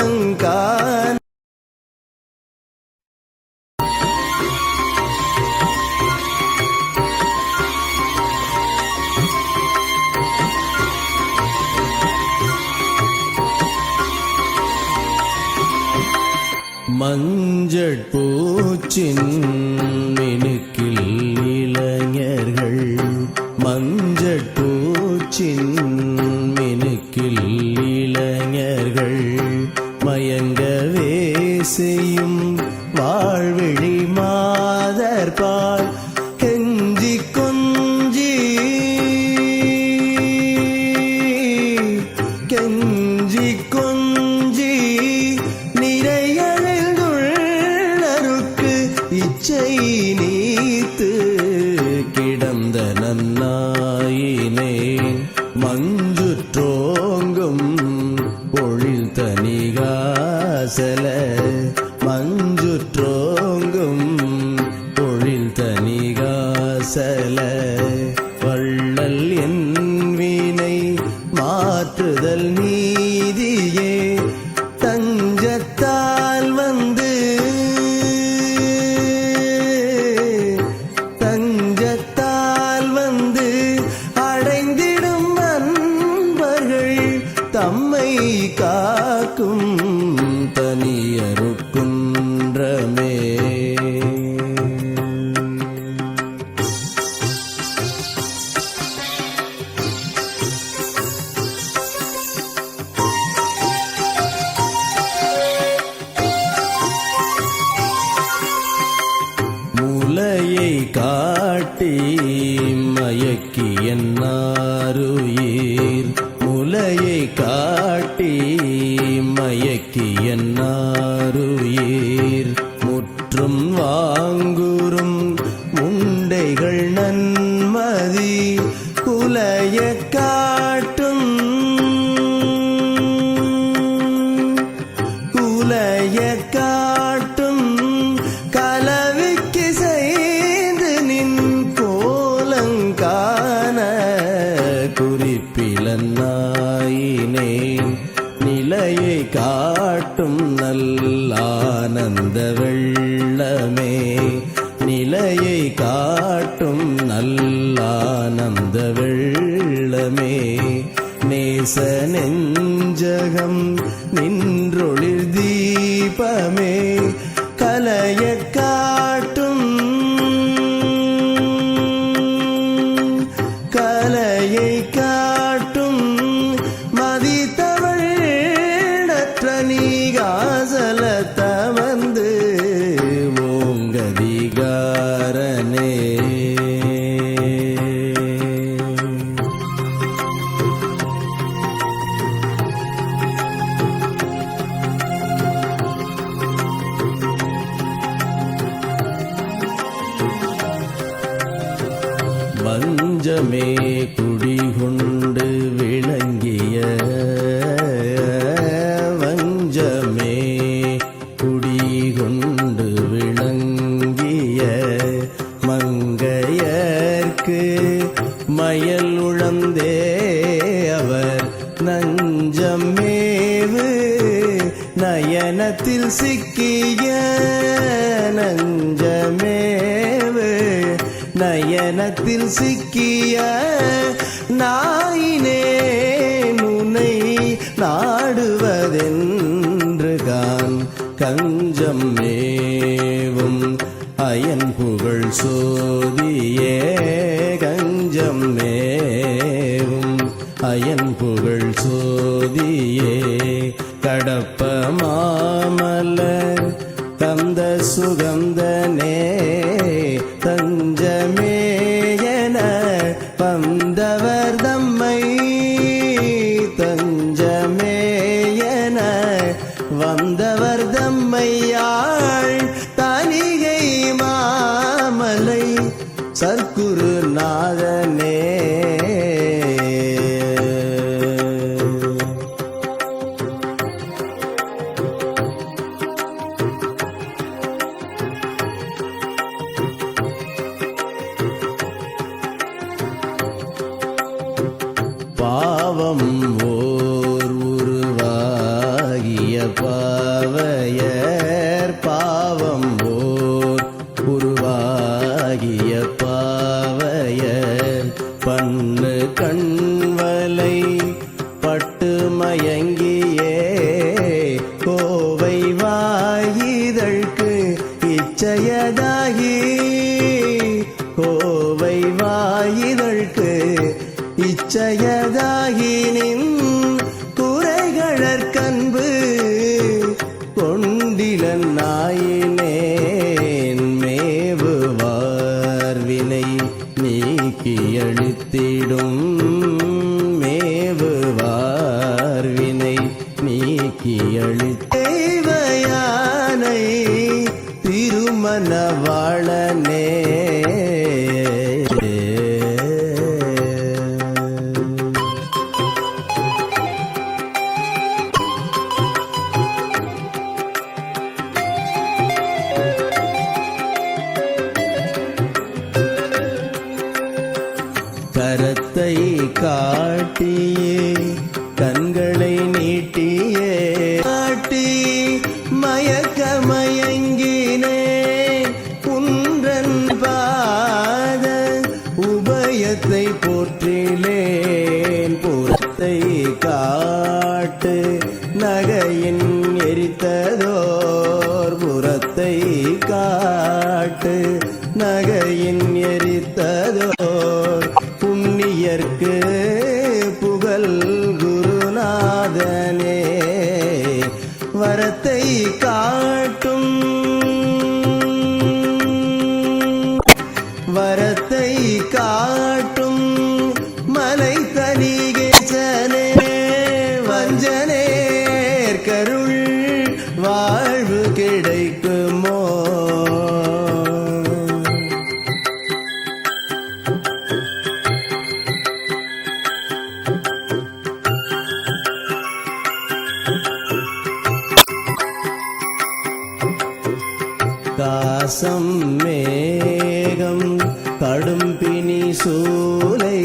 கோலங்கான மஞ்சள் பூச்சின் மினுக்கில் இளைஞர்கள் மஞ்சள் பூச்சின் மினுக்கில் இளைஞர்கள் மயங்கவே செய்யும் வாழ்விழி மாதர்பால் கெஞ்சி கொஞ்சி கெஞ்சி கொஞ்சி இச்சை நீத்து கிடந்த நன்னாயினேன் மஞ்சுற்றோங்கும் பொழில் தனிகாசல மஞ்சுற்றோங்கும் பொழில் தனிகாசல வள்ளல் என் வினை மாற்றுதல் நீதியே தஞ்சத்தால் வந்து தம்மை காக்கும் தனியருக்குன்றமே முலையை காட்டி மயக்கி என்னாருயிர் முலையை காட்டி மயக்கி என்னாருயிர் முற்றும் வாங்குறும் முண்டைகள் நன்மதி குலைய காட்டும் குலைய காட்டும் கலவிக்கு செய்து நின் கோலங்கான குறிப்பிலன்னாயினேன் நிலையை காட்டும் நல்லானந்த வெள்ளமே நிலையை காட்டும் நல்லானந்த வெள்ளமே நேச நெஞ்சகம் நின்றொளிர் தீபமே கலைய காட்டும் கலையை காட்டும் மதித்தவள் நற்ற நீகாசல தமர்ந்து ஓங்கதிகாரனே வஞ்சமே குடிகொண்டு விளங்கிய வஞ்சமே குடிகொண்டு விளங்கிய மங்கையர்க்கு மயல் உழந்தே அவர் நஞ்சமேவு நயனத்தில் சிக்கிய நஞ்சமேவு நயனத்தில் சிக்கிய நாயினே நுனை நாடுவதென்று கான் கஞ்சம் மேவும் அயன் புகழ் சோதியே கஞ்சம் மேவும் அயன் புகழ் சோதியே கடப்ப மாமலர் தந்த சுகந்தனே தஞ்சமேயன வந்தவர் தம்மை தஞ்சமேயன வந்தவர் தம்மையாள் தனிகை மாமலை சற்குரு நாதனே பாவம் ஓர் உருவாகிய பாவையர் பாவம் ஓர் உருவாகிய பாவையர் பண்ணு கண்வலை பட்டு மயங்கியே கோவை வாயிதழ்க்கு இச்சையதாகி கோவை வாயிதழ்க்கு இச்சையதாகி நின் குறைகளற்கன்பு கொண்டிலன் நாயினேன் மேவுவார் வினை நீக்கியளித்திடும் மேவுவார் வினை நீக்கியளித்தேவையானை திருமணவாளனே கரத்தை காட்டியே கண்களை நீட்டியே காட்டி மயக்க மயங்கினே குன்றன் பாத உபயத்தை போற்றிலேன் புறத்தை காட்டு நகையின் எரித்ததோர் புறத்தை காட்டு நகையின் எரித்ததோர் புண்ணியர்க்கு புகழ் குருநாதனே வரத்தை காட்டும் வரத்தை காட்டும் மலை தனிகேசனே வஞ்சனேர் கருள் வாழ்வு கிடைக்குமோ காசம் மேகம் கடும் பிணி சூலை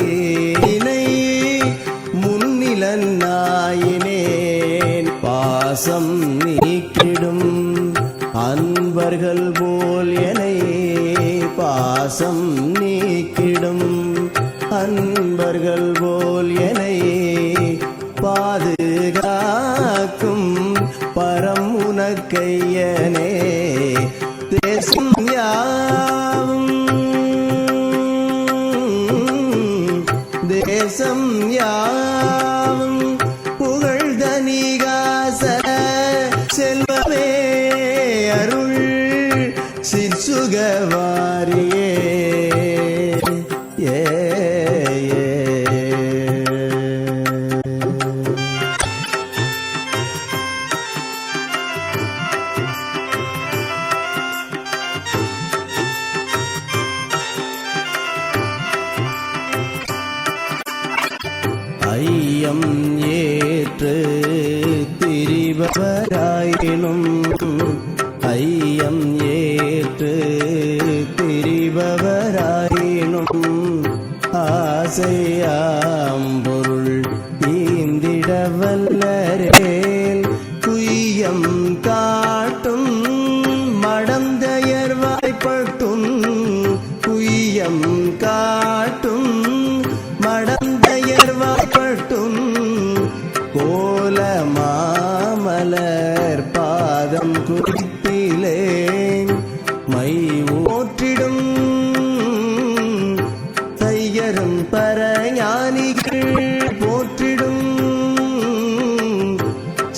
முன்னிலன் நாயினேன் பாசம் நீக்கிடும் அன்பர்கள் போல் எனை பாசம் நீக்கிடும் அன்பர்கள் போல் எனை பாதுகாக்கும் பரம் உனக்கையனே தேசம் யாவும் தேசம் யாவும் புகழ்தனிகாச செல்வமே அருள் சிற்சுகவாரியே ஏ ஐயம் ஏற்று திரிபவராயினும் ஐயம் ஏற்று திரிபவராயினும் ஆசையாம் பொருள் ஈந்திட வல்லரேல் குய்யம் காட்டும் மடந்தயர் வாய்ப்பட்டும் குய்யம் காட்டும் மடந்தயர் வாய்ப்பட்டும் கோல மாமலர் பாதம் குறிப்பிலே மை ஓற்றிடும் தையரும் பரஞானிகள் போற்றிடும்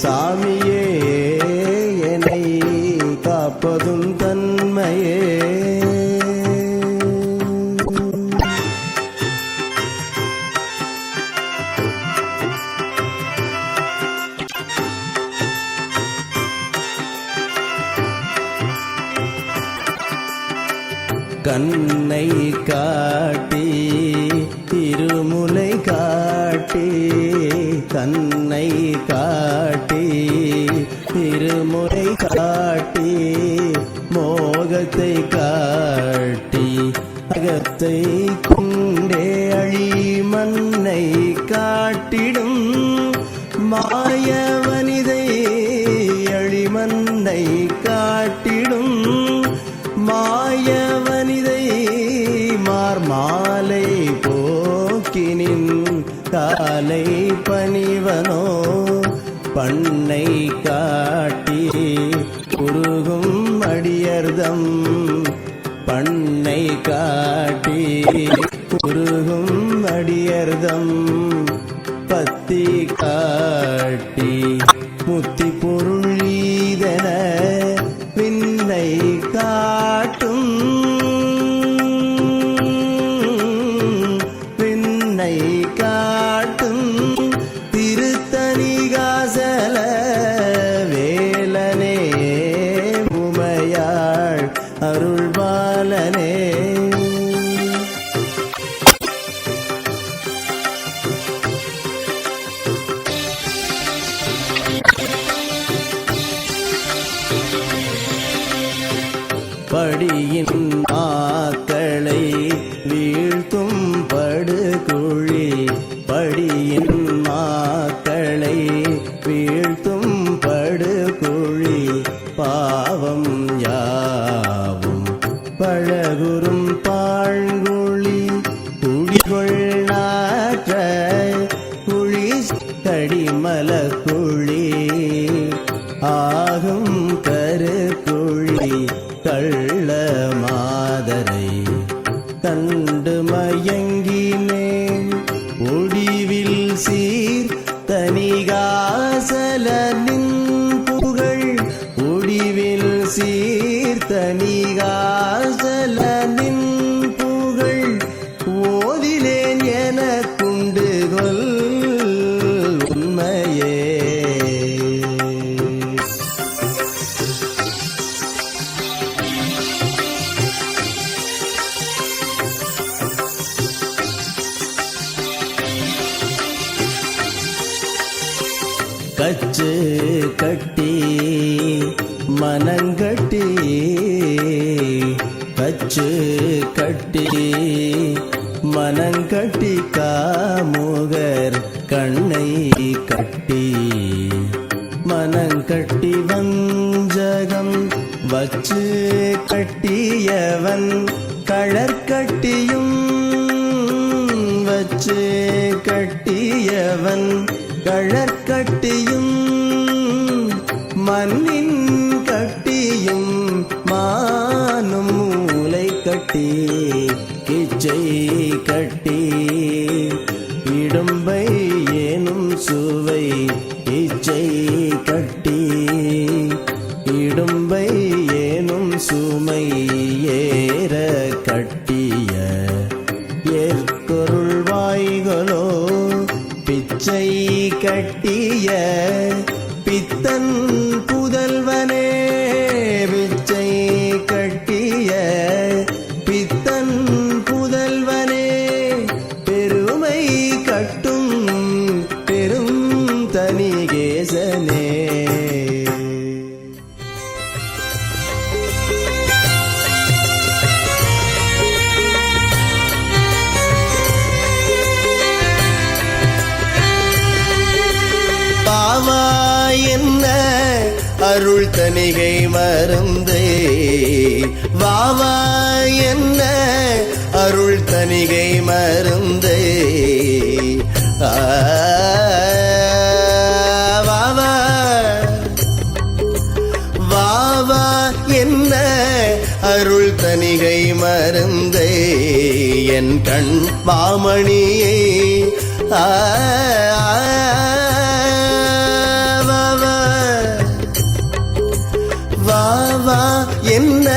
சாமியே என்னை காப்பதும் தன்மையே கண்ணை காட்டி திருமுலை காட்டி கண்ணை காட்டி திருமுலை காட்டி மோகத்தை காட்டி அகத்தை கொண்டே அழி மண்ணை காட்டிடும் மாய வனிதை மண்ணை காட்டிடும் மாயவனிதை மாலை போக்கினின் காலை பணிவனோ பண்ணை காட்டி குறுகும் அடியர்தம் பண்ணை காட்டி குறுகும் அடியர்தம் பத்தி காட்டி முத்தி பொருள் ஈதன பின்னை காட்டும் பின்னை காட்டும் திருத்தணிகாசல வேலனே உமையாள் அருள்பாலனே. படியின் மாக்களை வீழ்த்தும் படுகுழி படியின் மாக்களை வீழ்த்தும் படுகுழி பாவம் யாவும் பழகுறும் பாழ்குழி குடிகொள் நாற்ற குழி கடிமல குழி ஆகும் கருக்குழி கள்ள மாதரை கண்டு மயங்கினேன் ஒடிவில் சீர் தணிகாசலனின் புகழ் ஒடிவில் சீர் தணிகாசலனின் புகழ் ஓதிலேன் எனக்குண்டு கொல் உண்மையே. கச்சு கட்டி மனங்கட்டி கச்சு கட்டி மனங்கட்டி காமுகர் கண்ணை கட்டி மனங்கட்டி வஞ்சகம் வச்சு கட்டியவன் கழற்கட்டியும் வச்சு கட்டியவன் கழற்கட்டியும் மண்ணின் கட்டியும் மானும் மூலை கட்டி கிச்சை கட்டி இடும்பை ஏனும் சுவை இச்சை கட்டி இடும்பை ஏனும் சுமை ஏற கட்டிய ஏற்கொருள் வாய்களோ பிச்சை கட்டிய பித்தன் புதல்வனே பிச்சை கட்டிய பித்தன் புதல்வனே பெருமை கட்டும் பெரும் தணிகேசனே. பாவா என்ன அருள் தணிகை மருந்தே வாவா என்ன அருள் தணிகை மருந்தே வாவா வாவா என்ன அருள் தணிகை மருந்தே என் கண் மாமணியே வாவா என்ன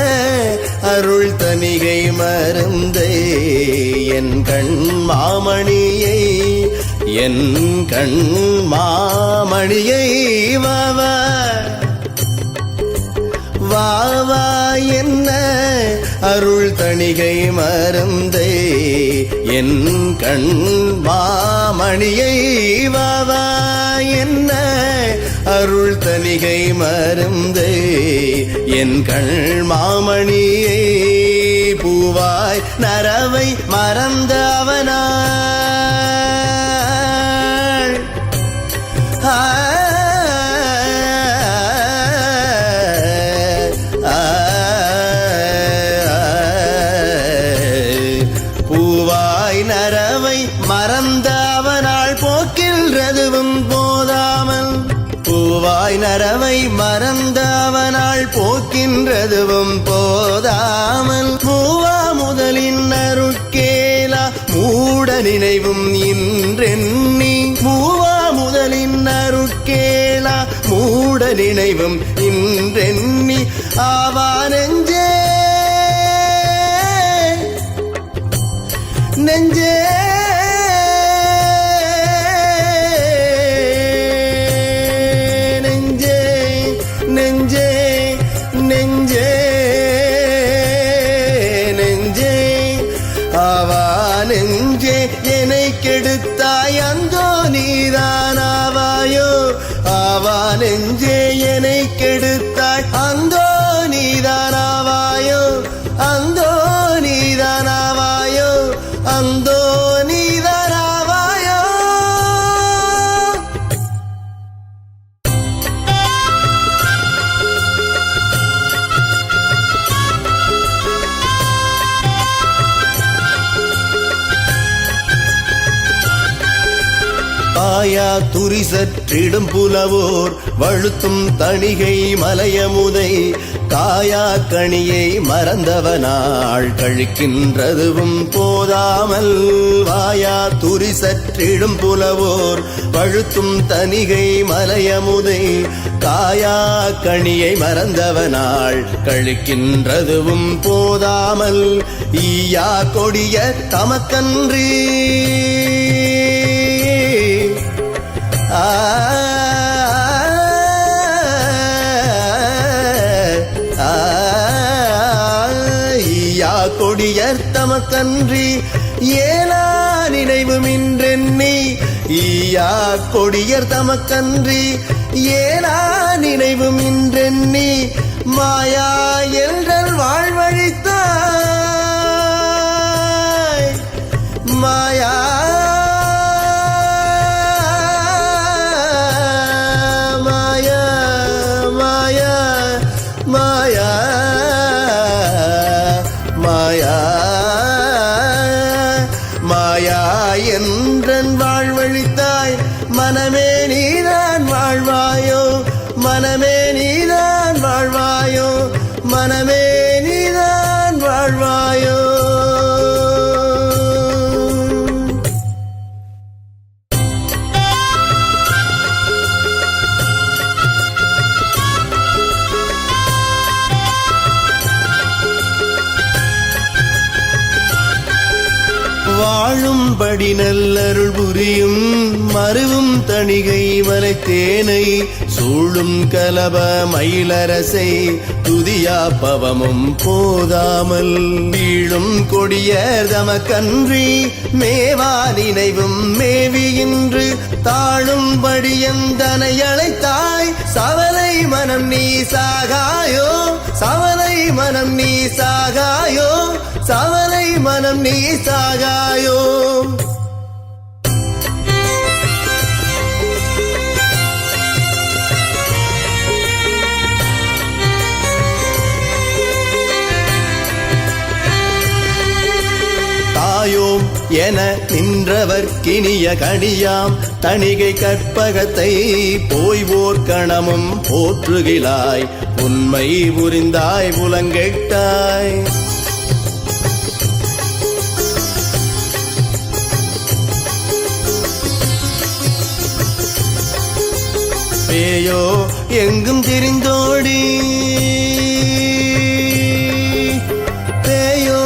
அருள் தணிகை மருந்தே என் கண் மாமணியை என் கண் மாமணியை வாவா வாவா என்ன அருள் தணிகை மருந்தே என் கண் மாமணியை வாவா என்ன அருள் தணிகை மருந்தே என் கண் மாமணியை பூவாய் நரவை மறந்த அவனாள் உறவை மறந்த அவனால் போக்கின்றதுவும் போதாமல் மூவா முதலின் அருட்கேலா மூட நினைவும் இன்றெண்ணி மூவா முதலின் அருட்கேலா மூட நினைவும் இன்றெண்ணி ஆவா நெஞ்சே நெஞ்சே நெஞ்சே நெஞ்சே நெஞ்சே ஆவா நெஞ்சே என்னை கெடுத்தாய் அந்தோ நீதானாவாயோ ஆவா நெஞ்சே என்னை கெடுத்தாய் அந்தோ நீதானாவாயோ அந்தோ நீதானாவாயோ அந்தோ நீதானாவாயோ. ஆயா துரி சற்றிடும் புலவோர் வழுத்தும் தணிகை மலையமுதை காயா கனியை மறந்தவனாள் கழிக்கின்றதுவும் போதாமல் வாயா துரி சற்றிடும் புலவோர் வழுத்தும் தணிகை மலையமுதை காயா கனியை மறந்தவனாள் கழிக்கின்றதுவும் போதாமல் ஈயா கொடிய தமக்கன்றி ஈயா கொடியர் தமக்கன்றி ஏலா நினைவும் இன்றெண்ணி ஈயா கொடியர் தமக்கன்றி ஏலா நினைவும் இன்றெண்ணி மாயா என்றல் வாழ்வழித்தாய் மாயா மாயா என்றன் வாழ்வழித்தாய் மனமே நீதான் வாழ்வாயோ மனமே நீதான் வாழ்வாயோ மனமே நீதான் வாழ்வாயோ. வாழும்படி நல்லருள் புரியும் மருவும் தணிகை மலைத்தேனை சூழும் கலப மயிலரசை துதியா பவமும் போதாமல் வீழும் கொடியர் தமக்கன்றி மேவா நினைவும் மேவியின்று தாழும்படி எந்தனை அழைத்தாய் சவலை மனம் நீ சாகாயோ சவலை மனம் நீ சாகாயோ சவலை மனம் நீ சாகாயோ. தாயோம் என நின்றவர் கினிய கடியாம் தணிகை கற்பகத்தை போய்வோர் கணமும் போற்றுகிலாய் உண்மை புரிந்தாய் புலங்கெட்டாய் பேயோ எங்கும் திரிந்தோடி பேயோ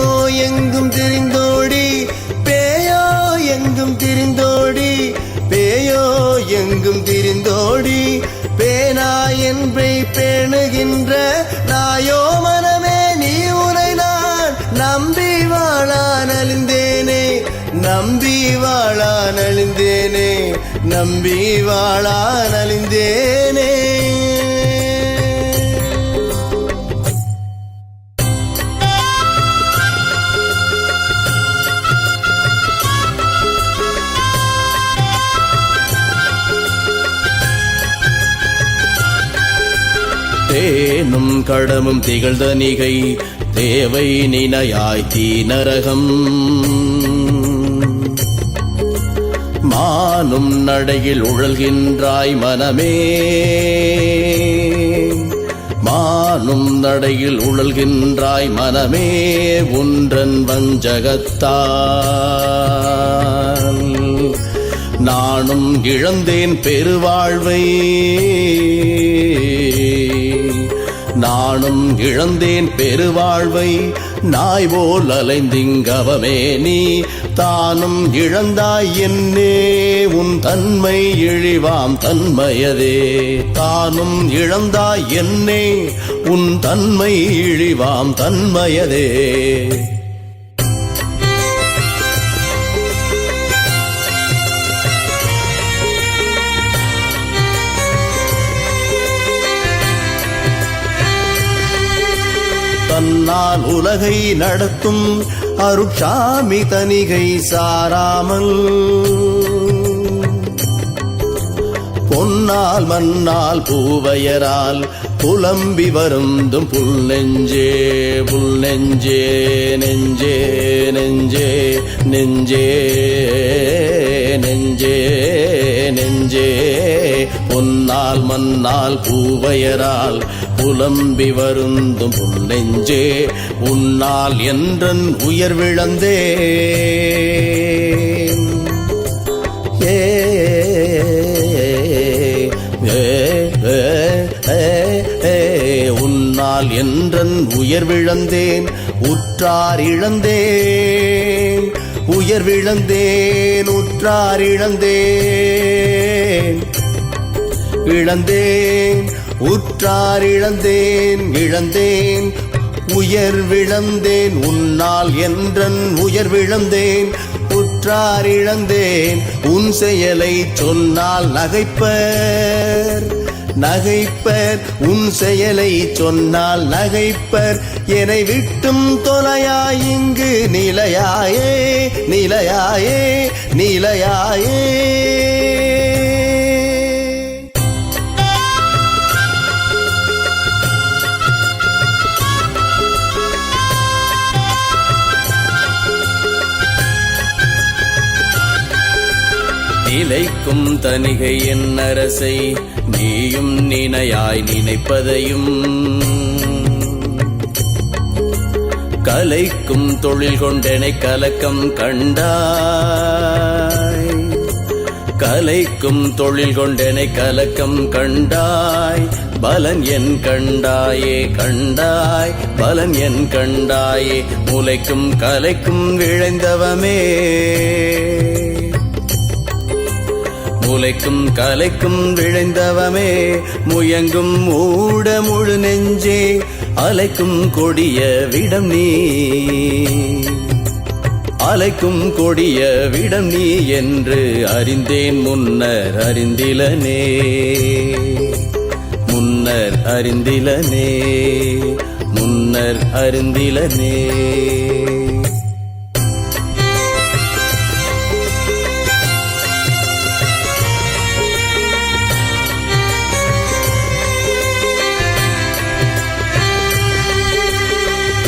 எங்கும் திரிந்தோடி பேயோ எங்கும் திரிந்தோடி பேயோ எங்கும் திரிந்தோடி பேனா என்பை பேணுகின்ற நாயோ மனமே நீ உரை நான் நம்பி வாழா நலிந்தேனே நம்பி வாழா நலிந்தேனே நம்பி வாழா நலிந்தேனே. தேனும் கடமும் திகழ்தனிகை தேவை நினையாய் தீநரகம் மானும் நடையில் உழல்கின்றாய் மனமே நடையில் உழல்கின்றாய் மனமே ஒன்றன் வஞ்சகத்தால். நானும் இழந்தேன் பெருவாழ்வை, நானும் இழந்தேன் பெருவாழ்வை, நாய் போல் அலைந்திங்கவமே நீ தானும் இழந்தாய் என்னே உன் தன்மை இழிவாம் தன்மையதே. தானும் இழந்தாய் என்னே உன் தன்மை இழிவாம் தன்மையதே. தன்னால் உலகை நடத்தும் அருட்சாமி தனிகை சாராமல், பொன்னால் மண்ணால் பூவையரால் புலம்பி வருந்தும் புல் நெஞ்சே, புல் நெஞ்சே, நெஞ்சே நெஞ்சே நெஞ்சே நெஞ்சே நெஞ்சே. பொன்னால் மண்ணால் பூவையரால் புலம்பி வருந்தும் புல் நெஞ்சே, உன்னால் என்றன் உயர்விழந்தேன். ஏ உன்னால் என்றன் உயர்விழந்தேன், உற்றார் இழந்தேன், உயர்விழந்தேன், உற்றார் இழந்தேன், இழந்தேன், உற்றார் இழந்தேன், இழந்தேன், உயர்விழந்தேன். உன்னால் என்றன் உயர்விழந்தேன், உற்றார் இழந்தேன். உன் செயலை சொன்னால் நகைப்பர், நகைப்பர், உன் செயலை சொன்னால் நகைப்பர். என்னை விட்டும் தொலையாய் இங்கு நிலையாயே, நிலையாயே, நிலையாயே. நிலைக்கும் தனிகை என் அரசை நீயும் நினையாய் நினைப்பதையும், கலைக்கும் தொழில் கொண்டெனை கலக்கம் கண்டாய், கலைக்கும் தொழில் கொண்டெனை கலக்கம் கண்டாய். பலன் என் கண்டாயே, கண்டாய், பலன் என் கண்டாயே. முளைக்கும் கலைக்கும் விழைந்தவமே, முளைக்கும் கலைக்கும் விழைந்தவமே. முயங்கும் மூட முழு நெஞ்சே, அலைக்கும் கொடிய விடம் நீ, அலைக்கும் கொடிய விடம் நீ என்று அறிந்தேன் முன்னர் அறிந்திலனே, முன்னர் அறிந்திலனே, முன்னர் அறிந்திலனே.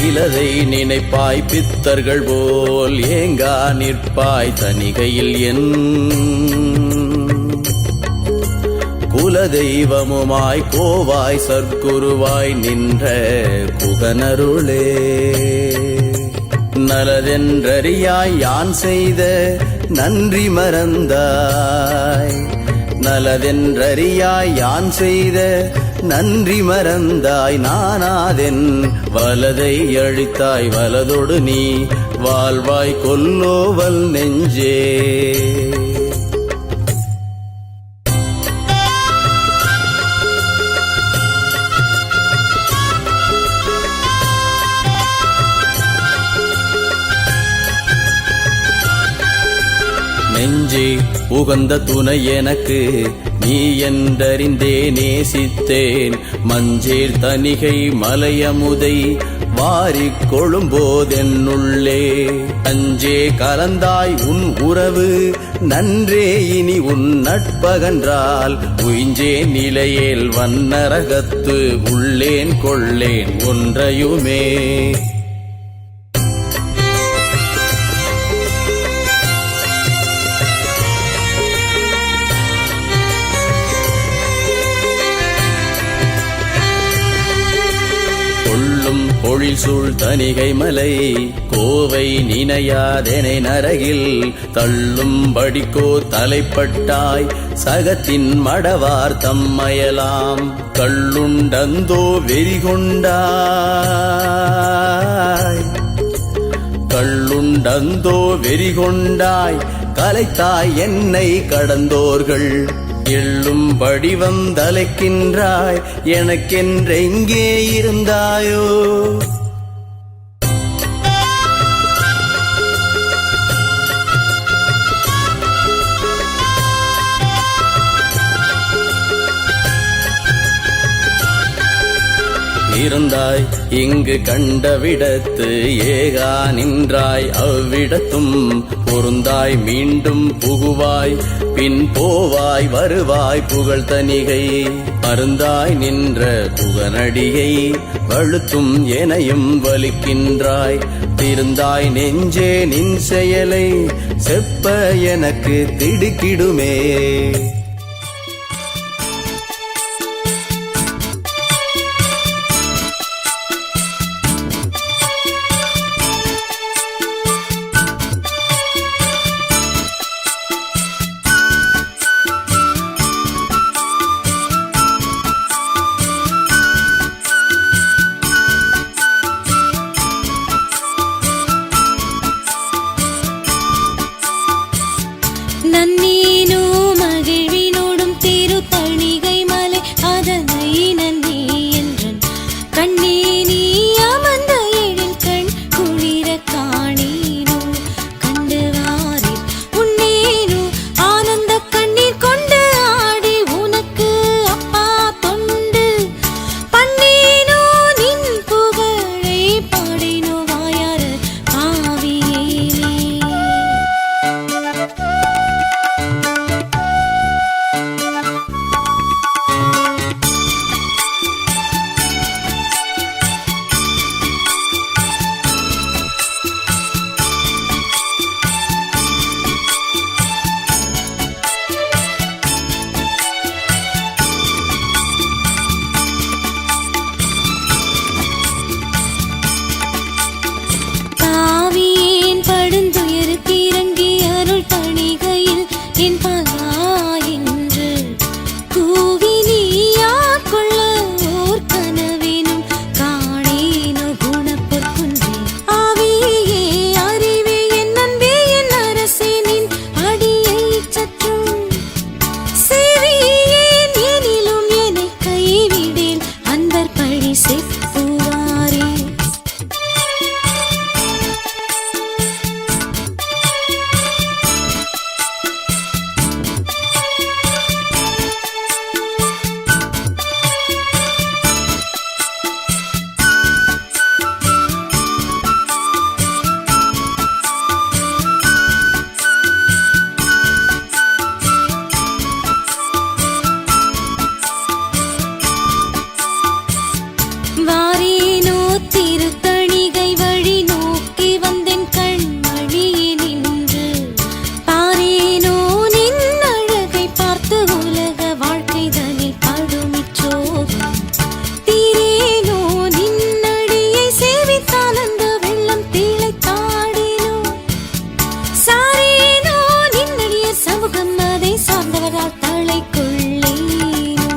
இலதை நினைப்பாய் பித்தர்கள் போல் ஏங்கா நிற்பாய் தனிகையில் என் குலதெய்வமுமாய் கோவாய் சற்குருவாய் நின்ற குகனருளே. நலதென்றறியாய் யான் செய்த நன்றி மறந்தாய், நலதென்றறியாய் யான் செய்த நன்றி மறந்தாய். நானாதென் வலதை அழித்தாய், வலதொடு நீ வாழ்வாய் கொல்லோவல் நெஞ்சே. நெஞ்சே உகந்த துணை எனக்கு நீ என்றறிந்தே நேசித்தேன். மஞ்சேர் தனிகை மலையமுதை வாரிக் கொழும்போதென்னுள்ளே. அஞ்சே கலந்தாய் உன் உறவு நன்றே இனி உன் நட்பகன்றால். உயிஞ்சே நிலையேல் வன்னரகத்து உள்ளேன் கொள்ளேன் ஒன்றையுமே. பொழில் சூழ் தணிகை மலை கோவை நினையாதெனை நரகில் தள்ளும்படிக்கோ தலைப்பட்டாய் சகத்தின் மடவார் தம்மயலாம் கள்ளுண்டந்தோ வெறிகொண்டாய் கள்ளுண்டந்தோ வெறிகொண்டாய் கலைத்தாய் என்னை கடந்தோர்கள் எள்ளும்படி வந்தலைக்கின்றாய் எனக்கென்றெங்கே இருந்தாயோ இருந்தாய் இங்கு கண்டவிடத்து ஏகா நின்றாய் அவ்விடத்தும் பொருந்தாய் மீண்டும் புகுவாய் பின் போவாய் வருவாய் புகழ் தணிகை அருந்தாய் நின்ற புகனடியை வழுத்தும் எனையும் வலிக்கின்றாய் திருந்தாய் நெஞ்சே நின் செயலை செப்ப எனக்கு திடுக்கிடுமே நன்னீனோ மகிழ்வினோடும் திரு தணிகை மலை அதனை நன்னி என்றன் கண்ணே நீ அமர்ந்த எழில் கண் குளிர காணேனோ கண்டு வாரில் உன்னேனோ ஆனந்த கண்ணீர் கொண்டு ஆடி உனக்கு அப்பா தொண்டு பண்ணேனோ நின் புகழை பாடினோ வாயார பாவியேனே பாவியேன் படுந்துயருக்கு இறங்கி அருள் தணிகையில் என் பகா என்று கூவி நீயாட்கொள்ள ஓர் கனவேனும் காணேனோ குணப்பொற்குன்றே ஆவியே அறிவே என் அன்பே என் அரசே நின் அடியை சற்றும் சேவியேன் எனிலும் என்னை கைவிடேன் அன்பர் பழி செப்புவாரே வாரேனோ திருத்தணிகை வழி நோக்கி வந்தேன் கண்மணியே நின்று பாரேனோ நின் அழகை பார்த்து உலக வாழ்க்கை தனில் படுமிச்சோகம் தீரேனோ நின்னடியை சேவித்தானந்த வெள்ளம் திளைத்தாடேனோ சாரேனோ நின்னடிய சமூகம் அதை சார்ந்தவரால் தலை கொள்ளேனோ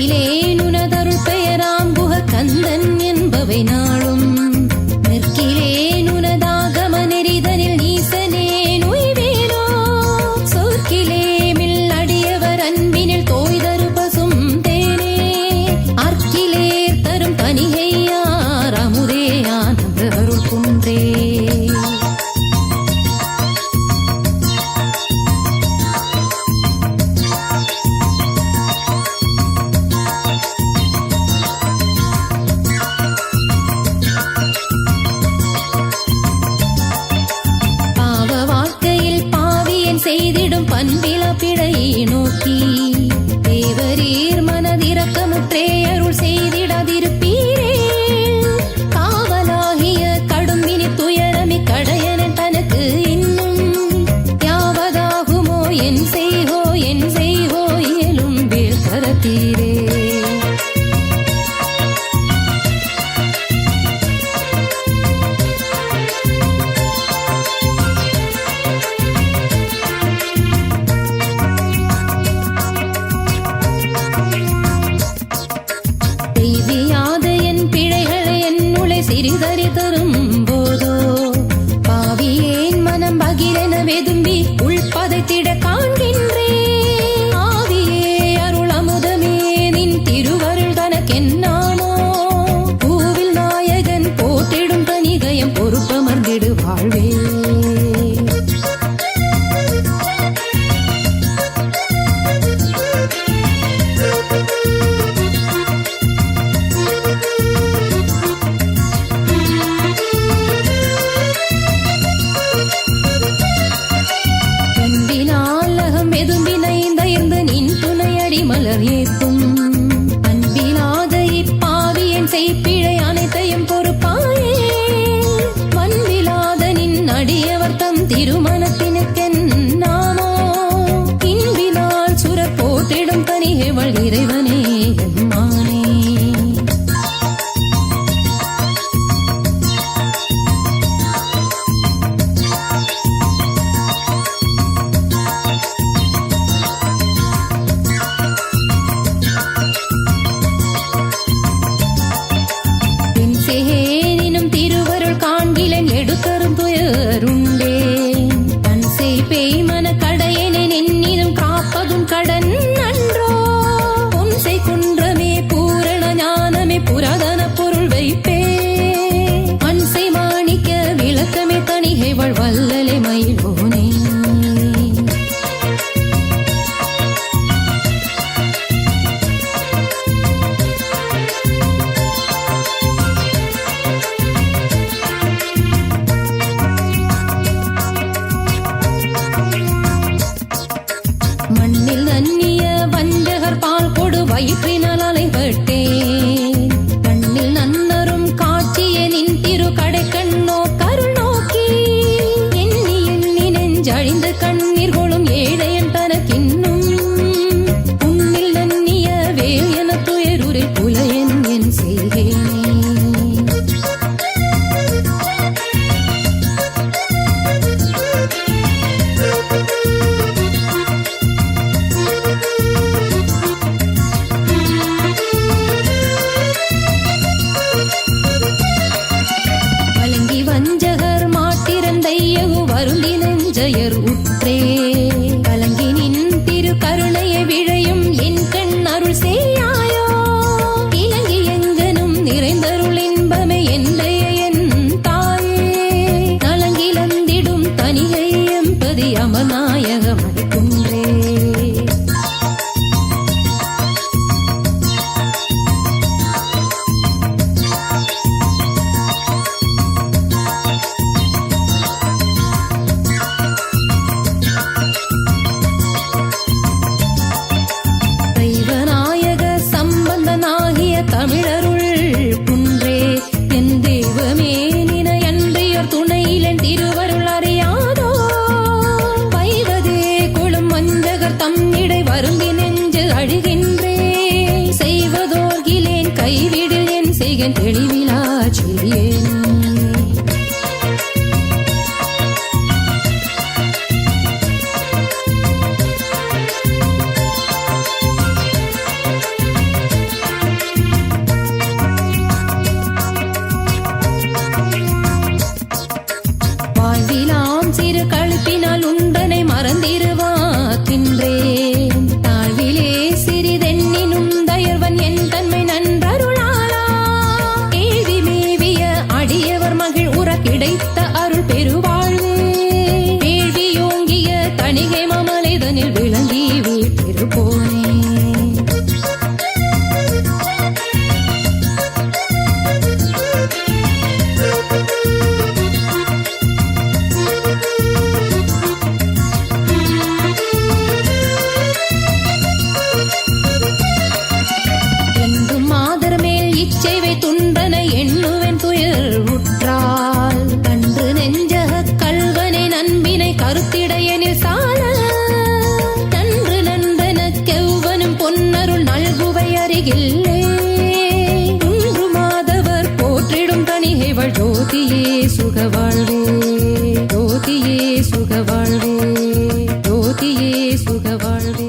கற்கிலே நுனதருள் பெயராம் குக கந்தன் என்பவை நாளும் நிற்கிலே நுனதாகம நெறிதனில் நீசனே நுய்வேனோ சொற்கிலே மில்லடியவர் அன்பினில் தோய்தரு பசும் தேனே அற்கிலேர் தரும் தனிகையார் அமுதே ஆனந்த அருள் குன்றே செய்திடும் பண்பில பிழை நோக்கி தேவரீர் மனதிறக்கமுற்றே அருள் செய்திடாதிருப்பீரே காவலாகிய கடும்பினி துயரமி கடையன தனக்கு இன்னும் யாவதாகுமோ என் செய்கோ இயலும் வேல் கரத்தீரே சிறிதறி தரும் போதோ பாவியேன் மனம் பகிரென வெதும்பி உள்பதைத்திட காண்கின்றே ஆவியே அருள் அமுதமே நின் திருவருள் தனக்கென்னானோ பூவில் நாயகன் போட்டிடும் தனிகயம் பொறுப்பமர்ந்திடு வாழ்வே மலர் ஏத்தும் அன்பிலாத இப்பாவியன் செய்பிழை அனைத்தையும் பொறுப்பாயே மண்பிலாத நின் அடியவர் தம் திருமணத்தினுக்கென் நாமோ இன்பினால் சுரப் போட்டிடும் தனிகேவள் இறைவனே எம்மானே சேனினும் திருவருள் காண்கிலன் எடுத்தரும் துயருண்டே தன் செய்பேய் மன கடையனை நின்னினும் காப்பதும் கடன் நன்றோ பொன்சை குன்றமே பூரண ஞானமே புராதன பொருள் வைப்பே அன்சை மாணிக்க விளக்கமே தனிகைவள் வல்லலை மயிலோனே மண்ணில் நன்னிய வஞ்சகர் பால் கொடு வயிற்றினால் அலைபட்டேன் கண்ணில் நன்னரும் காட்சிய நின் திரு கடை கண்ணோ கருள் நோக்கி எண்ணி எண்ணி நெஞ்சழிந்து கண்ணீர் கொளும் ஏழையன் தனக்கின்னும் உன்னில் நன்னிய வேல் என துயருரில் புலையன் என் செய்கேனே வஞ்சகர் மாட்டிறந்தையகு வருந்தி நெஞ்சயர் உற்றே கலங்கி நின் திரு கருணையை விழையும் என் கண் அருள் செய்யாயோ இலங்கி எங்கனும் நிறைந்தருள் இன்பமே என்னைய என் தாயே நலங்கிலந்திடும் தனிகை எம்பதி அமநாயக மணிக்குன்றே தமிழருள் குன்றே என் தெய்வமே நினையன்றியோர் துணையிலன் திருவருள் அறியாதோ வைவதே கொளும் மஞ்சகர் தம்மிடை வருந்தி நெஞ்சு அழுகின்றே செய்வதோர்கிலேன் கைவிடில் என் செய்கன் தெளிவிலா சிறியேன் இல்லை குன்று மாதவர் போற்றிடும் தனிகைவள் ஜோதியே சுகவாழ்வே ஜோதியே சுகவாழ்வே ஜோதியே சுகவாழ்வே.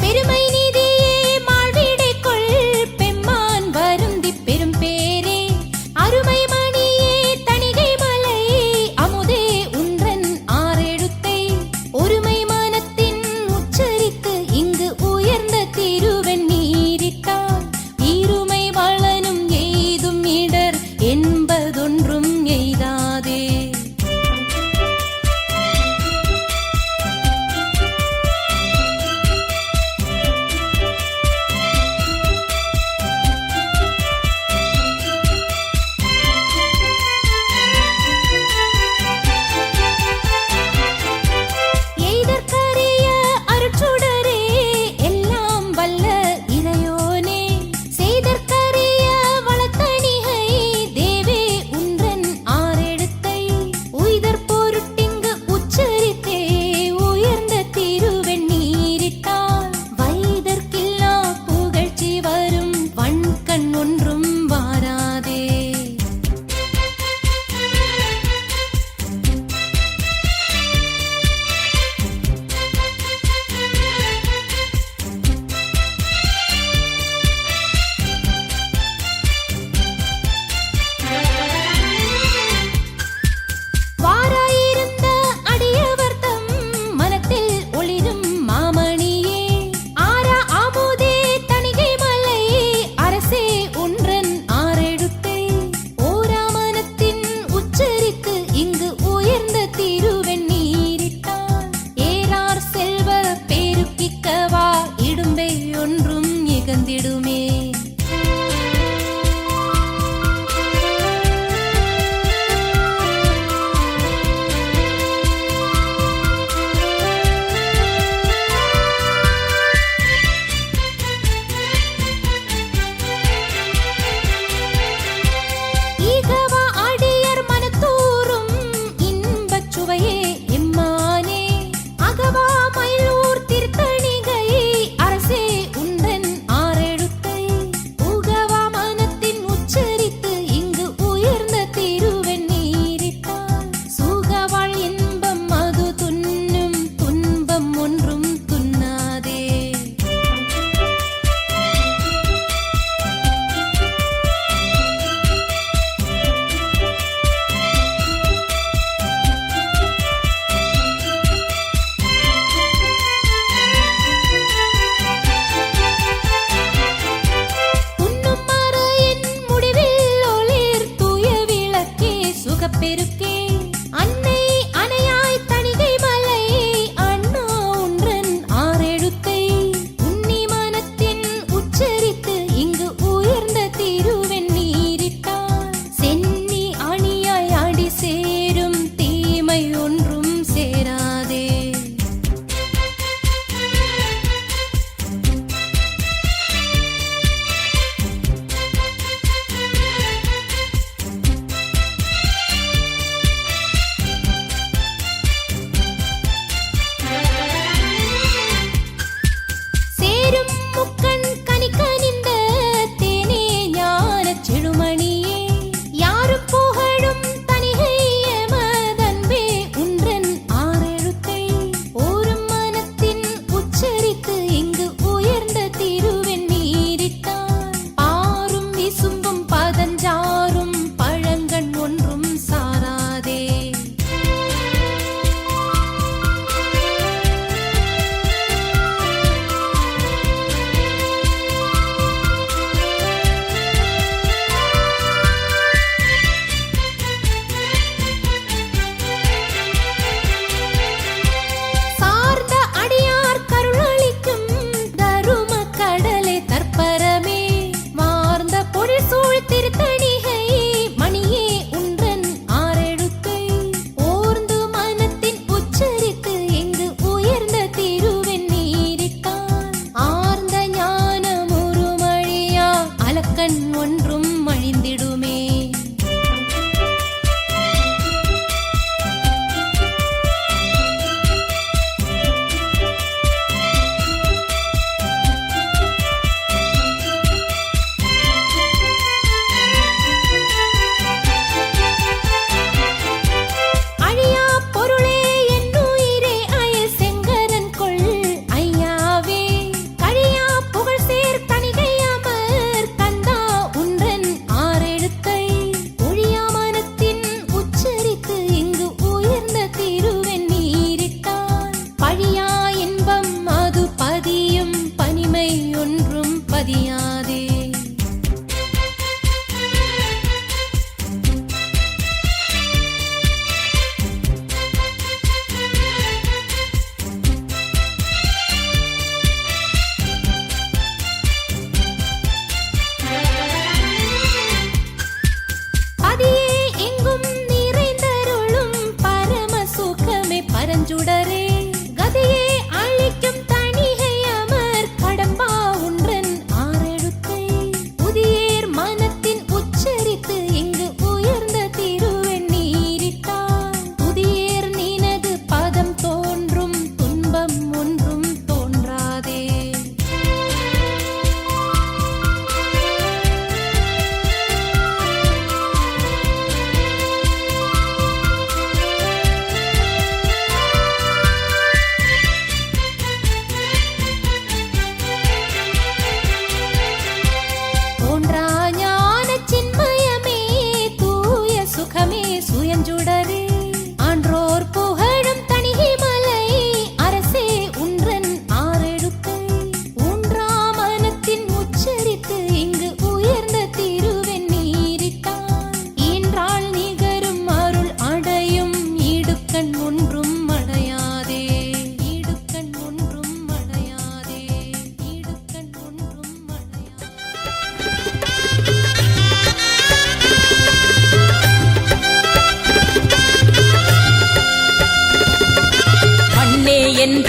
பெருமை நீ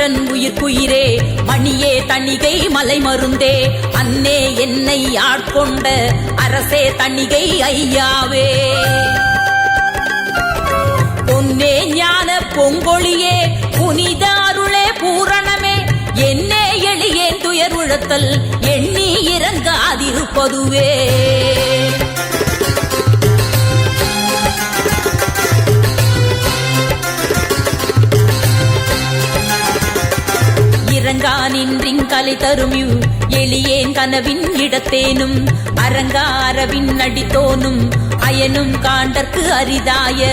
என்றன் உயிர்க்குயிரே மணியே தணிகை மலை மருந்தே அன்னே என்னை ஆட்கொண்ட அரசே தணிகை ஐயாவே பொன்னே ஞான பொங்கொழியே புனித அருளே பூரணமே என்னே எளியேன் துயர் உழத்தல் எண்ணி இறங்காதிருப்பதுவே இறங்கா நின்றின் கலை தரும் எளியேன் கனவின் இடத்தேனும் அரங்கா அரவின் அடித்தோனும் அயனும் காண்டற்கு அரிதாய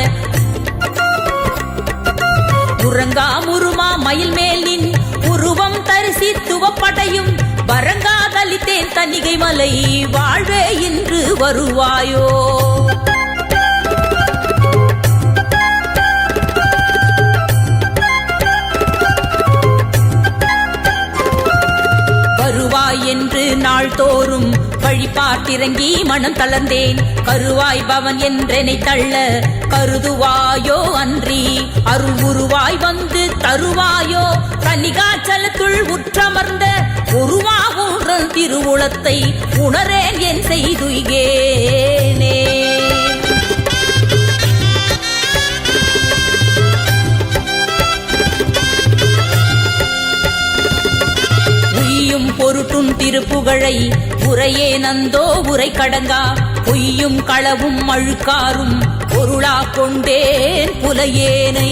உறங்கா முருமா மயில் மேலின் உருவம் தரிசி துவப்படையும் வரங்காதலித்தேன் தணிகை மலை வாழ்வே இன்று வருவாயோ வருவாய் என்று நாள்தோறும் வழி பார்த்திறங்கி மனம் தளர்ந்தேன் கருவாய் பவன் என்றெனை தள்ள கருதுவாயோ அன்றி அருள் உருவாய் வந்து தருவாயோ கன்னிகாச்சலத்துள் உற்றமர்ந்த உருவாகும் திருவுளத்தை உணரேன் என் செய்துய்கேனே பொருட்டும் திருப்புகழை உரையே நந்தோ உரை கடங்கா பொய்யும் களவும் அழுக்காரும் பொருளா கொண்டேன் புலையேனை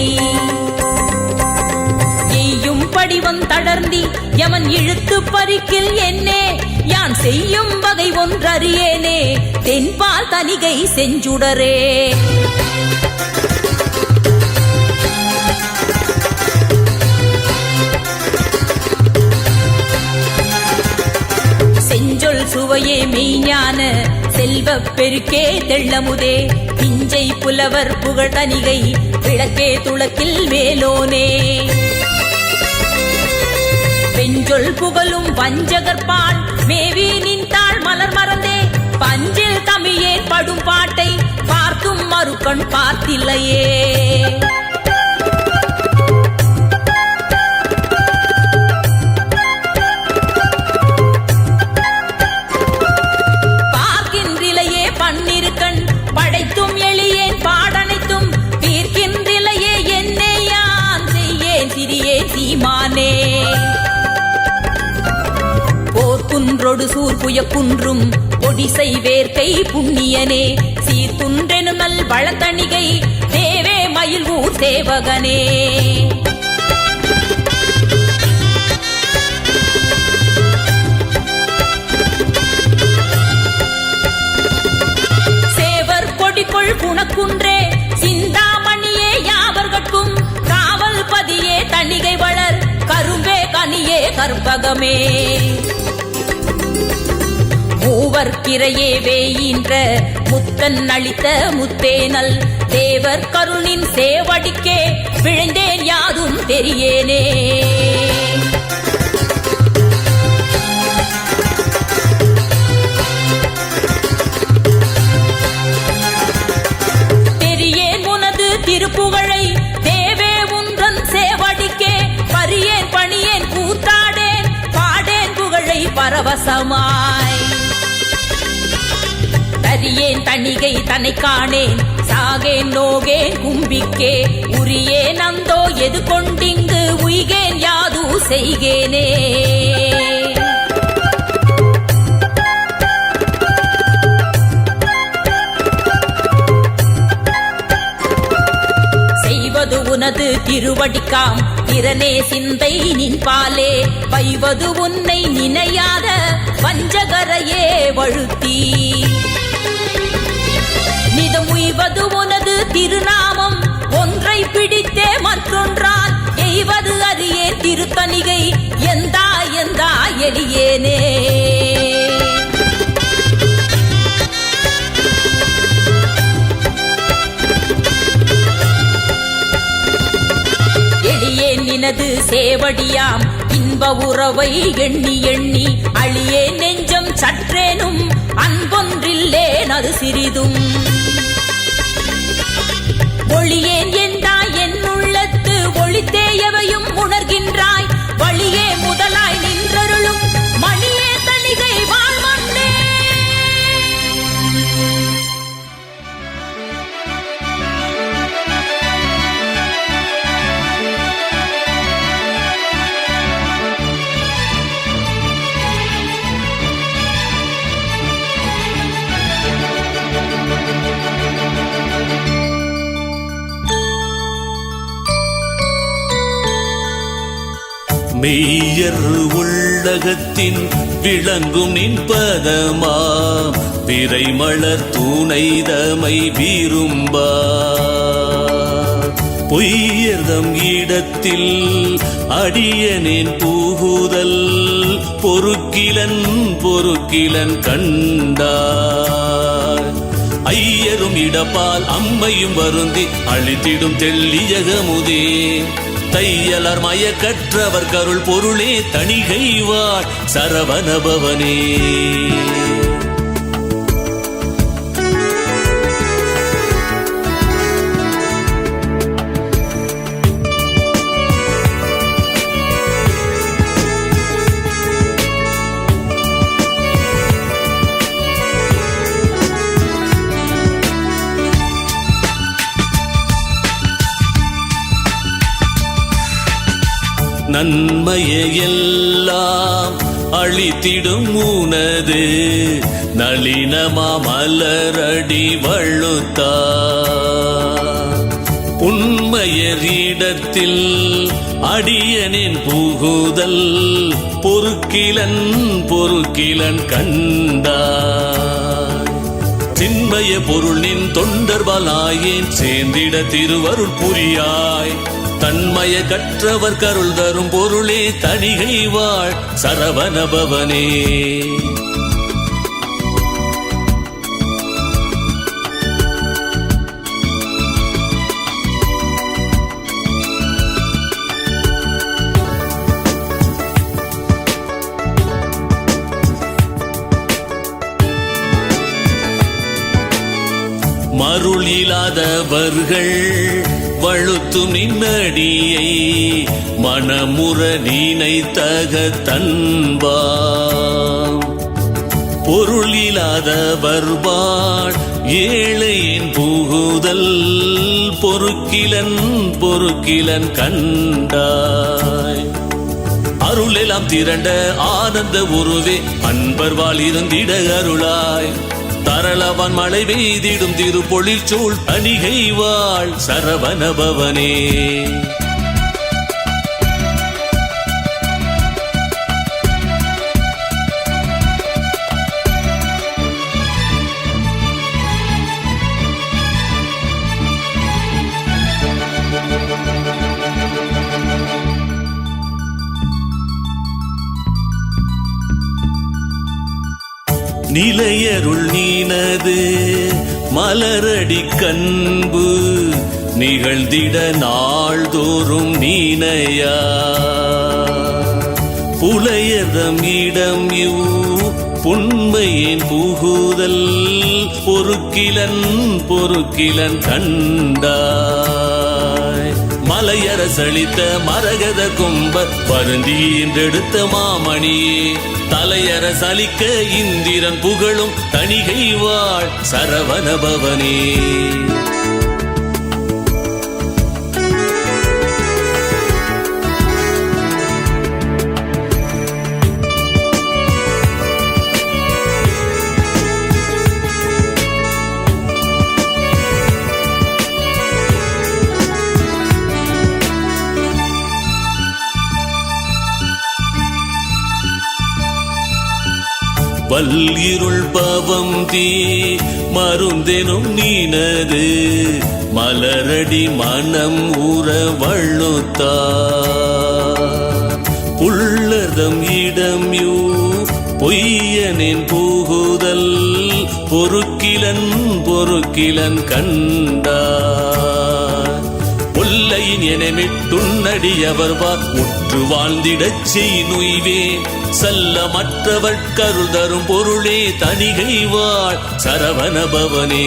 எய்யும் படிவம் தளர்ந்தி யமன் இழுத்து பறிக்கில் என்னே யான் செய்யும் வகை ஒன்றறியேனே தென்பால் தணிகை செஞ்சுடரே செஞ்சொல் சுவையே மெய்ஞான செல்வப் பெருக்கே தெள்ளமுதே பிஞ்சை புலவர் புகழ் தணிகை விளக்கே துளக்கில் மேலோனே வெஞ்சொல் புகழும் வஞ்சகற்பால் மேவி நின்றாள் மலர் மறந்தே பஞ்சில் தமிழேன் படும் பாட்டை பார்த்தும் மறுக்கண் பார்த்தில்லையே படைத்தும் எளியேன் பாடனைத்தும் தீர்க்கின்றிலையே என்னே யான் செய்யேன் சிறியே சீமானே போர்க்குன்றொடு சூர்புய குன்றும் ஒடிசை வேர்க்கை புண்ணியனே சீர்துன்றெனும் நல் வளத்தணிகை தேவே மயில் ஊர் சேவகனே குணக்குன்றே சிந்தாமணியே யாவர்கட்கும் காவல் பதியே தணிகை வளர் கரும்பே கனியே கற்பகமே மூவர்க்கிரையே வேயின்ற முத்தன் அளித்த முத்தேனல் தேவர் கருணின் சேவடிக்கே விழுந்தேன் யாதும் தெரியேனே திருப்புகழை தேவே உன்றன் சேவடிக்கே பரியேன் பணியேன் கூத்தாடேன் பாடேன் புகழை பரவசமாய் தரியேன் தணிகை தன்னை காணேன் சாகேன் நோகேன் கும்பிக்கே உரியேன் அந்தோ எது கொண்டிங்கு உய்கேன் யாது செய்கேனே உனது திருவடிக்காம் திறனே சிந்தை நின்பாலே வைவது உன்னை நினையாத வஞ்சகரையே வழுத்தி நிதமுய்வது உனது திருநாமம் ஒன்றை பிடித்தே மற்றொன்றால் எய்வது அறியே திருத்தணிகை எந்தா எந்தா எளியேனே நினது சேவடியாம் இன்ப உறவை எண்ணி எண்ணி அழியே நெஞ்சம் சற்றேனும் அன்பொன்றில்லேன் அது சிறிதும் ஒளியேன் எந்தா என்னுள்ளத்து ஒளித்தேயவையும் உணர்கின்றாய் வழியே முதலாய் நின்றருளும் மணியே தணிகை வாழ்மன்னே. மெய்யர் உள்ளகத்தின் விளங்கும் நின்பதமா விரைமலர் தூணைதமை வீரும்பா பொய்யர்தம் இடத்தில் அடியனேன் பூகுதல் பொறுக்கிலன் பொறுக்கிலன் கண்டார் ஐயரும் இடப்பால் அம்மையும் வருந்தி அழித்திடும் தெள்ளியகமுதே தையலர் மயக்கற்றவர் கருள் பொருளே தணிகைவாள் சரவணபவனே. நன்மையெல்லாம் அளித்திடும் உனது நளினமா மலரடி வழுத்தா உண்மையரிடத்தில் அடியனின் புகுதல் பொறுக்கிலன் பொறுக்கிலன் கண்டாய் சின்மய பொருளின் தொண்டர்பலாயேன் சேர்ந்திட திருவருள் புரியாய் தன்மய கற்றவர் கருள் தரும் பொருளே தணிகை வாழ் சரவணபவனே. மருளிலாதவர்கள் வழுத்தும் நின்னடியை மனமுற நீனைத்தக தன்பா பொருளிலாதவர்பாள் ஏழையின் புகுதல் பொறுக்கிலன் பொறுக்கிலன் கண்டாய் அருளெல்லாம் திரண்ட ஆனந்த உருவே அன்பர் வாழ் இருந்திட அருளாய் தரளவன் மழை பெய்திடும் திருப்பொழில் சூழ் தணிகை வாழ் சரவணபவனே. நிலையருள் நீனது மலரடி கண்பு நிகழ்ந்திட நாள்தோறும் நீனையா புலையதம் இடம் புண்மையின் புகுதல் பொறுக்கிலன் பொறுக்கிலன் கண்டாய் மலையர சளித்த மரகத கும்ப வருந்தி என்றெடுத்த மாமணியே தலையர சலிக்க இந்திரன் புகழும் தணிகை வாழ் சரவணபவனே. வல்லிருள் பவம் தீ மருந்தெனும் நீனது மலரடி மனம் ஊற வள்ளுத்தா புள்ளதம் இடம் பொய்யனின் புகுதல் பொறுக்கிலன் பொறுக்கிலன் கண்டார் கொல்லையின் எனமிட்டுன்னடியவர் உற்று வாழ்ந்திடச் செய்நுய்வே சல்ல மற்றவர் கருள் தரும் பொருளே தணிகை வாழ் சரவணபவனே.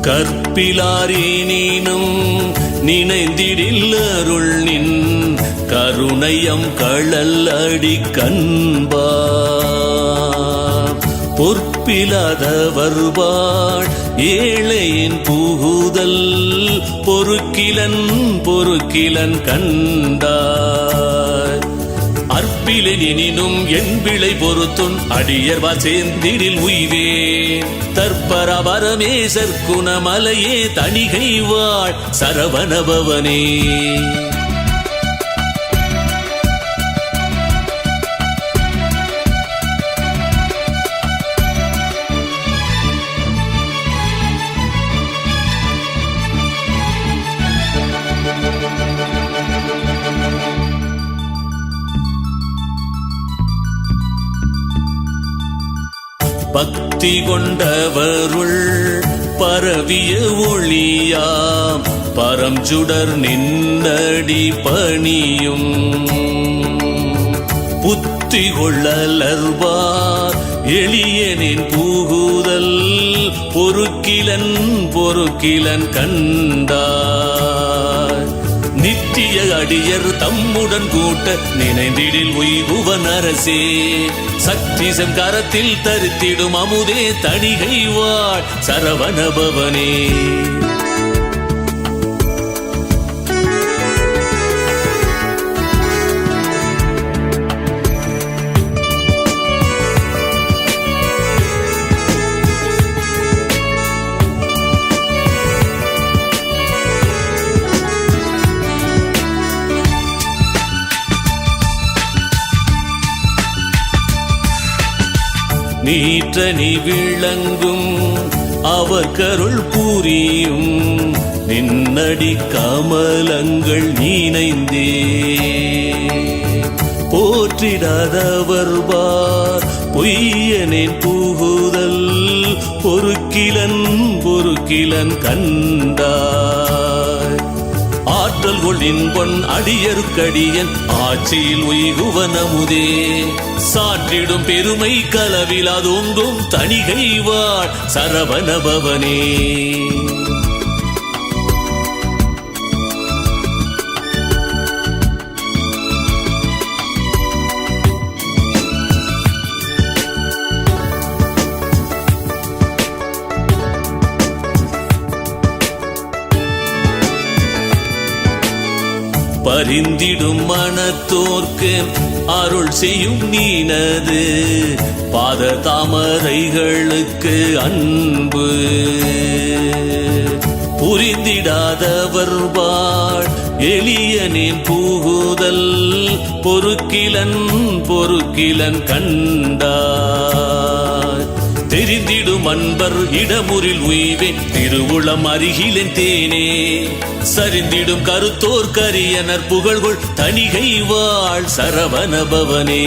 கற்பிலாரேனினும் நினைந்திடில் அருள் நின் கருணையம் கழல் அடி கண்பா பொற்பிலாதவர்வாள் ஏழையின் புகுதல் பொறுக்கிலன் கண்டார் அற்பிலெனினும் என் விளை பொறுத்துன் அடியர்வா சேர்ந்திடில் உய்வேன் தற்பரவரமேசர் குணமலையே தணிகை வாழ் சரவணபவனே பக்தி கொண்டவருள் பரவிய ஒளியாம் பரம்சுடர் நின்னடி பணியும் புத்தி கொள்ளலர்வார் எளியனின் புகுதல் பொறுக்கிலன் கண்டார் நித்திய அடியர் தம்முடன் கூட்ட நினைந்திடில் உய்வுவன் அரசே சக்தி செங்கரத்தில் தரித்திடும் அமுதே தணிகை வாழ் சரவணபவனே நீற்றணி விளங்கும் அவர் கருள் புரியும் நின்னடி கமலங்கள் நீனைந்தே போற்றிடாதவர்வார் பொய்யனின் புகுதல் பொறுக்கிலன் கண்டார் ஆற்றல் கொள்ளின் பொன் அடியருக்கடியன் ஆட்சியில் உய்குவனமுதே சாற்றிடும் பெருமை கலவிலாதோங்கும் தணிகை வாழ் சரவணபவனே பரிந்திடும் மனத்தோர்க்கு அருள் செய்யும் நீனது பாத தாமரைகளுக்கு அன்பு புரிந்திடாதவர்வாள் எளியனின் புகுதல் பொறுக்கிலன் கண்டார் தெரிந்திடும் அன்பர் இடமுறில் உய்வே திருவுளம் அருகிலன் தேனே சரிந்திடும் கருத்தோர் கரியனர் புகழ்கொள் தணிகை வாழ் சரவணபவனே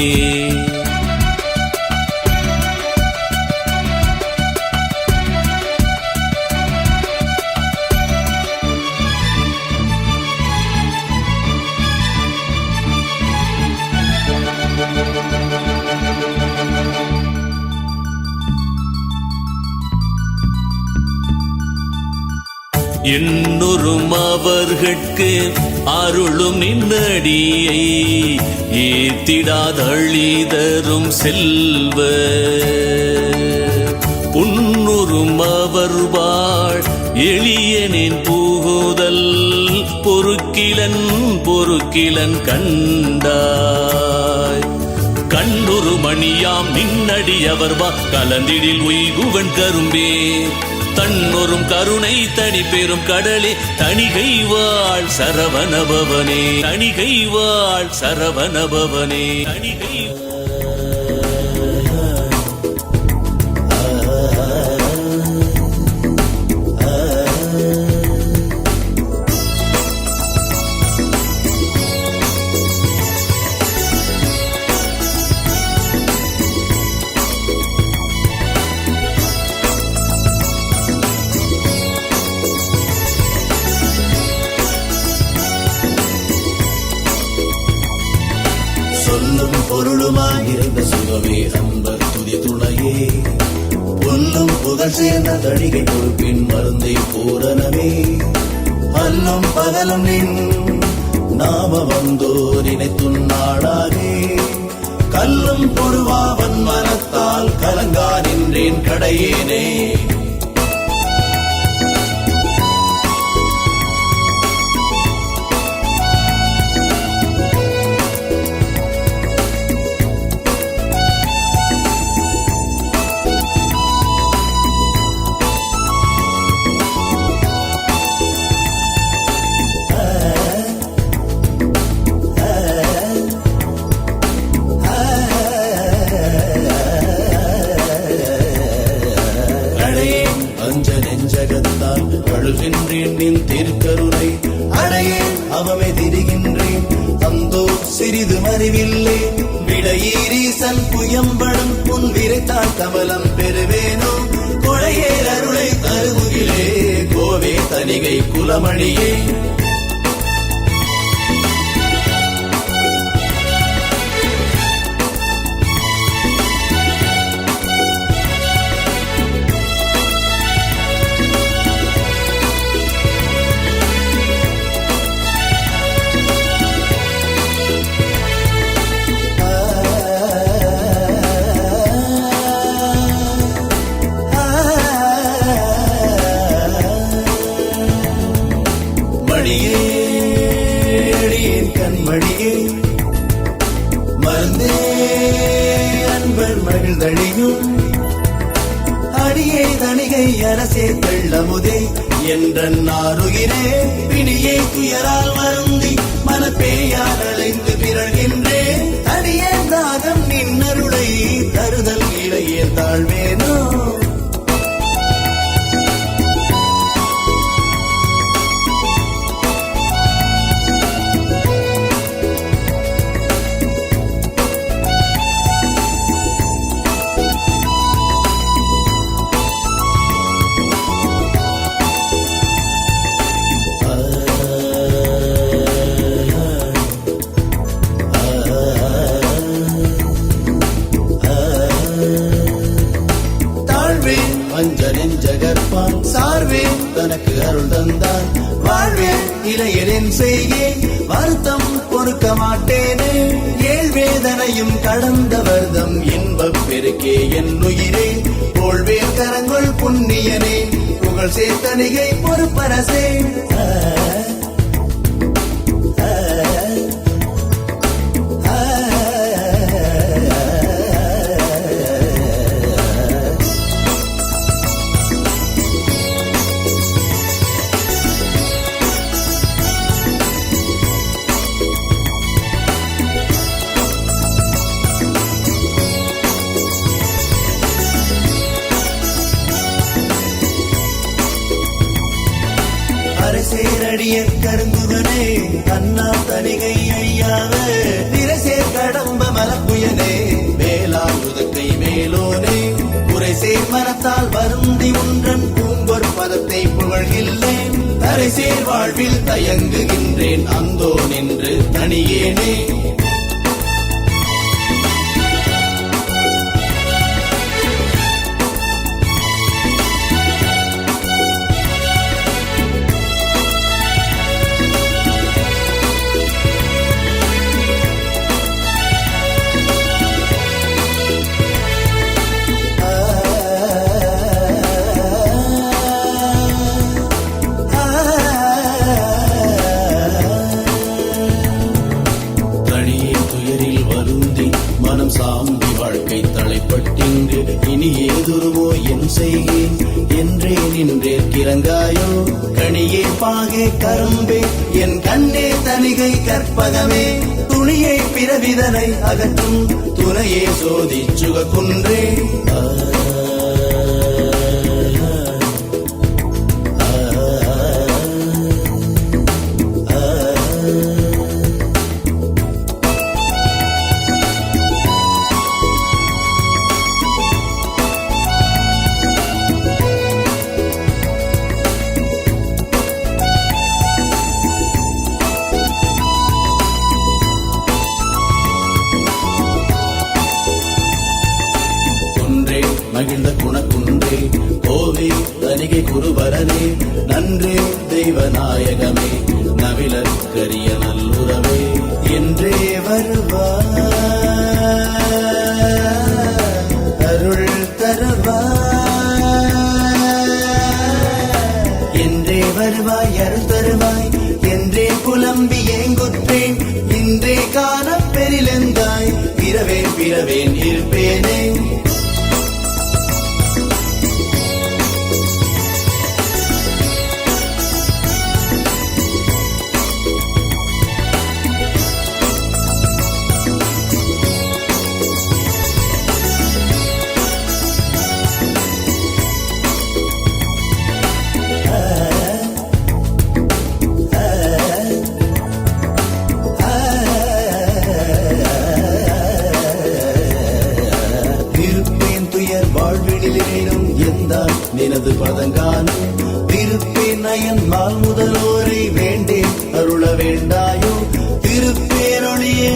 என்னொரும் அவர்கட்கு அருளும் நின்னடியை ஏத்திடாதழிதரும் செல்வ புன்னுரும் அவர்வாள் எளியனின் புகுதல் பொறுக்கிலன் கண்டாய் கண்ணுரு மணியாம் நின்னடி அவர்வா கலந்திடில் உய்குவன் கரும்பே தன்னொரும் கருணை தனி பெரும் கடலே தணிகை வாழ் சரவணபவனே தணிகை வாழ் சரவணபவனே தணிகை சொல்லும் பொருளுமாய் நிறைந்த சுகமே அன்பர் துதி துணையே சொல்லும் புகழ் சேர்ந்த தடிகை பொறுப்பின் மருந்தை பூரணமே அல்லும் பகலும் நின் நாம வந்தோ நினைத்துன் நாடாகே கல்லும் பொருவாவன் மனத்தால் கலங்கா நின்றேன் கடையேனே நெஞ்சகத்தால் அழுகின்றேன் நின் திருக்கருணை அடையேன் அவமை திரிகின்றேன் அந்தோ சிறிது மறிவில்லை விடையீரீசன் புயம்படும் புன் விரைத்தால் கமலம் பெறுவேனோ கொழையே அருளை தருமுகிலே கோவே தனிகை குலமணியே கண்மணியே மருந்தே அன்பர் மகிழ்தழியும் அடியே தணிகை அரசே தெள்ளமுதே என்ற நாருகிறே பிணியே துயரால் வருந்தி மனப்பேயால் அலைந்து பிறழ்கின்றேன் தனியே தாகம் நின்னருளை தருதல் இளையே தாழ்வேனோ ஜகற்பான் சார்வேன் தனக்கு அருள் தந்தான் வாழ்வேன் இளையரின் செய்கேன் வருத்தம் பொறுக்க மாட்டேனே ஏழ் வேதனையும் கடந்த வருதம் இன்பப் பெருக்கே என் உயிரே போழ்வேல் கரங்கள் புண்ணியனே புகழ் சேர்த்தனிகை பொறுப்பரசே சேரடிய கருங்குகனே அண்ணா தனிகை ஐயாவே நிறசே கடம்ப மலப்புயனே வேளாண் உதக்கை மேலோனே குறைசேர் மனத்தால் வருந்தி ஒன்றன் பூங்கொர் பதத்தை புகழ்கில்லேன் தரைசேர் வாழ்வில் தயங்குகின்றேன் அந்தோ நின்று தனியேனே சாம்பி வாழ்க்கை தலைப்பட்டிங்கு இனி ஏதுருவோ என் செய்கேன் என்றே நின்றே கிறங்காயோ கணியே பாகே கரும்பே என் கண்ணே தனிகை கற்பகமே துணியை பிறவிதனை அகற்றும் துணையே சோதி சுகக்குன்றே மகிழ்ந்த குணக்குன்றே குருபரனே நன்றே தெய்வநாயகமே நவிலற்கரிய நல்லுறவே என்றே வருவாய் அருள் தருவாய் என்றே வருவாய் அருள் தருவாய் என்றே புலம்பி ஏங்குற்றேன் இன்றே காணப் பெரிலெந்தாய் பிறவேன் பிறவேன் இருப்பேனே வாழ்வினிலேனும் எந்தான் நினது பதங்கானும் திருப்பேன் நயன் மால் முதலோரை வேண்டேன் அருள வேண்டாயோ திருப்பேரொழியே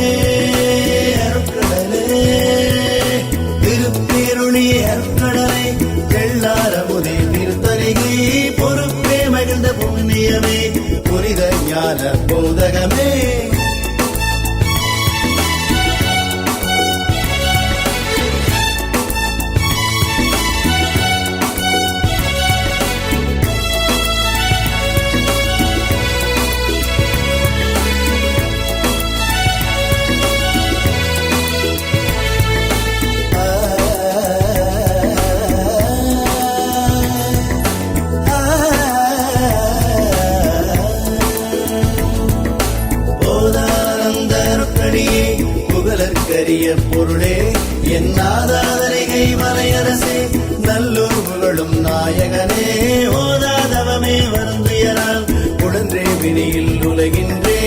அருட்கடலே திருப்பேரொழியே அருட்கடலை தெள்ளாரமுதே திருத்தணிகை பொறுப்பே மகிழ்ந்த புண்ணியமே புனித ஞான போதகமே புகழற்கரிய பொருளே என் நாதாதரிகை மலையரசே நல்லூர் புகழும் நாயகனே ஓதாதவமே வருந்துயரால் உடன்றே வினியில் உலகின்றே